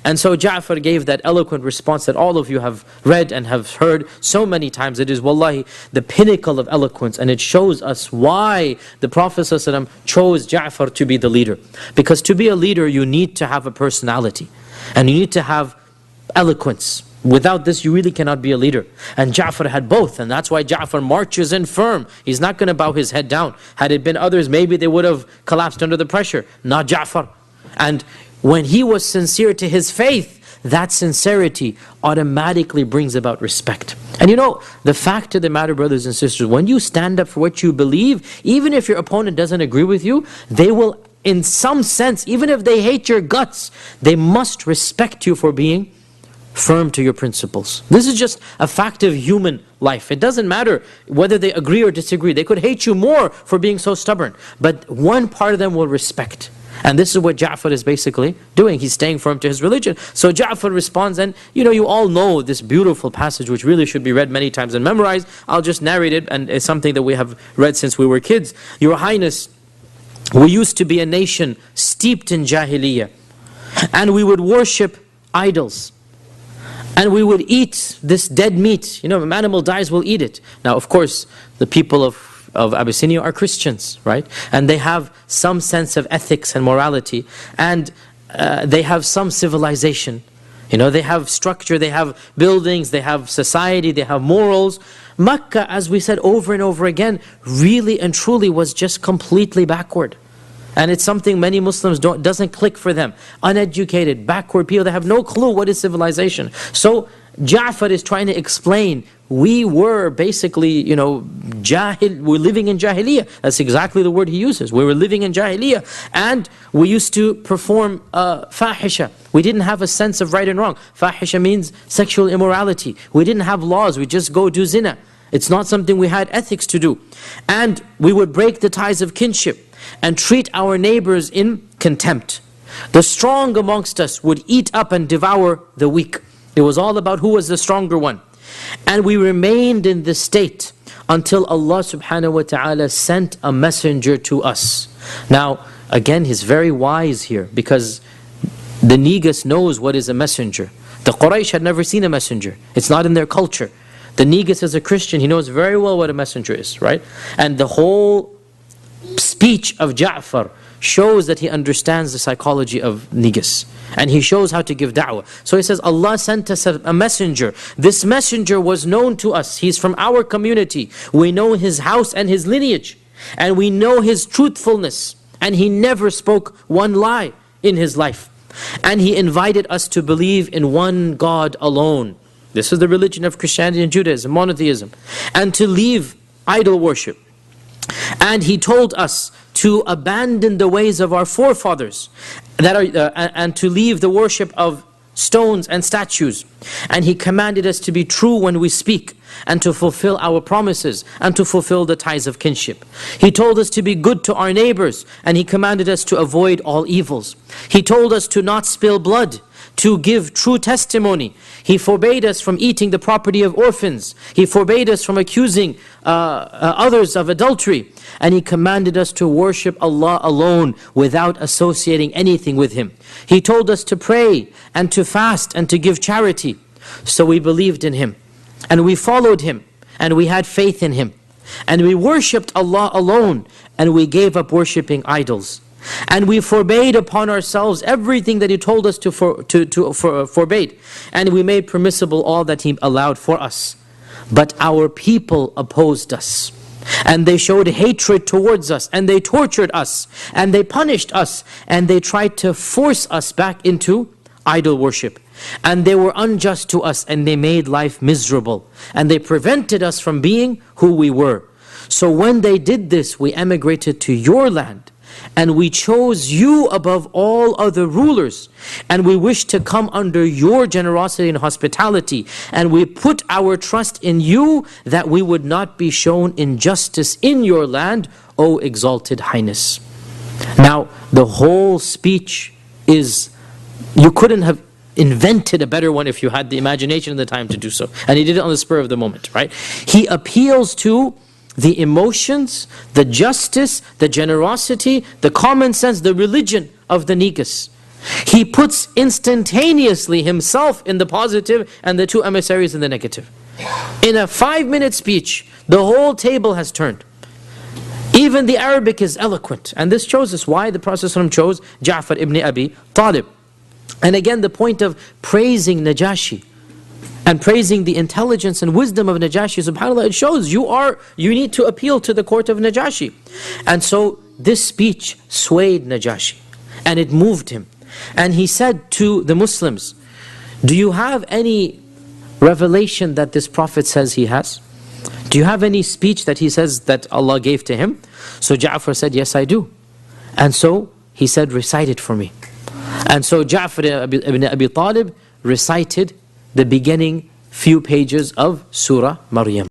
And so Ja'far gave that eloquent response that all of you have read and have heard so many times. It is wallahi the pinnacle of eloquence, and it shows us why the Prophet ﷺ chose Ja'far to be the leader. Because to be a leader you need to have a personality, and you need to have eloquence. Without this you really cannot be a leader. And Ja'far had both, and that's why Ja'far marches in firm. He's not going to bow his head down. Had it been others, maybe they would have collapsed under the pressure. Not Ja'far. And when he was sincere to his faith, that sincerity automatically brings about respect. And you know, the fact of the matter, brothers and sisters, when you stand up for what you believe, even if your opponent doesn't agree with you, they will, in some sense, even if they hate your guts, they must respect you for being firm to your principles. This is just a fact of human life. It doesn't matter whether they agree or disagree. They could hate you more for being so stubborn, but one part of them will respect. And this is what Ja'far is basically doing. He's staying firm to his religion. So Ja'far responds, and you all know this beautiful passage which really should be read many times and memorized. I'll just narrate it, and it's something that we have read since we were kids. Your Highness, we used to be a nation steeped in Jahiliyyah, and we would worship idols. And we would eat this dead meat. If an animal dies, we'll eat it. Now, of course, the people of Abyssinia are Christians, right? And they have some sense of ethics and morality. And they have some civilization. They have structure, they have buildings, they have society, they have morals. Makkah, as we said over and over again, really and truly was just completely backward. And it's something many Muslims doesn't click for them. Uneducated, backward people, they have no clue what is civilization. So Ja'far is trying to explain, we were basically, we're living in Jahiliyyah. That's exactly the word he uses. We were living in Jahiliyyah. And we used to perform fahisha. We didn't have a sense of right and wrong. Fahisha means sexual immorality. We didn't have laws, we just go do zina. It's not something we had ethics to do. And we would break the ties of kinship and treat our neighbors in contempt. The strong amongst us would eat up and devour the weak. It was all about who was the stronger one. And we remained in this state until Allah subhanahu wa ta'ala sent a messenger to us. Now, again, he's very wise here, because the Negus knows what is a messenger. The Quraysh had never seen a messenger. It's not in their culture. The Negus is a Christian. He knows very well what a messenger is, right? And the whole speech of Ja'far shows that he understands the psychology of Negus. And he shows how to give da'wah. So he says, Allah sent us a messenger. This messenger was known to us. He's from our community. We know his house and his lineage. And we know his truthfulness. And he never spoke one lie in his life. And he invited us to believe in one God alone. This is the religion of Christianity and Judaism, monotheism. And to leave idol worship. And he told us to abandon the ways of our forefathers, and to leave the worship of stones and statues. And he commanded us to be true when we speak, and to fulfill our promises, and to fulfill the ties of kinship. He told us to be good to our neighbors, and he commanded us to avoid all evils. He told us to not spill blood, to give true testimony. He forbade us from eating the property of orphans. He forbade us from accusing others of adultery. And he commanded us to worship Allah alone without associating anything with Him. He told us to pray and to fast and to give charity. So we believed in Him, and we followed Him, and we had faith in Him. And we worshipped Allah alone, and we gave up worshipping idols. And we forbade upon ourselves everything that He told us to forbade. And we made permissible all that He allowed for us. But our people opposed us. And they showed hatred towards us. And they tortured us. And they punished us. And they tried to force us back into idol worship. And they were unjust to us. And they made life miserable. And they prevented us from being who we were. So when they did this, we emigrated to your land. And we chose you above all other rulers. And we wish to come under your generosity and hospitality. And we put our trust in you that we would not be shown injustice in your land, O exalted highness. Now, the whole speech is, you couldn't have invented a better one if you had the imagination and the time to do so. And he did it on the spur of the moment, right? He appeals to the emotions, the justice, the generosity, the common sense, the religion of the Negus. He puts instantaneously himself in the positive and the two emissaries in the negative. In a 5-minute speech, the whole table has turned. Even the Arabic is eloquent. And this shows us why the Prophet ﷺ chose Ja'far ibn Abi Talib. And again, the point of praising Najashi and praising the intelligence and wisdom of Najashi, subhanAllah, it shows you need to appeal to the court of Najashi. And so this speech swayed Najashi and it moved him. And he said to the Muslims, do you have any revelation that this Prophet says he has? Do you have any speech that he says that Allah gave to him? So Ja'far said, yes, I do. And so he said, recite it for me. And so Ja'far ibn Abi Talib recited the beginning few pages of Surah Maryam.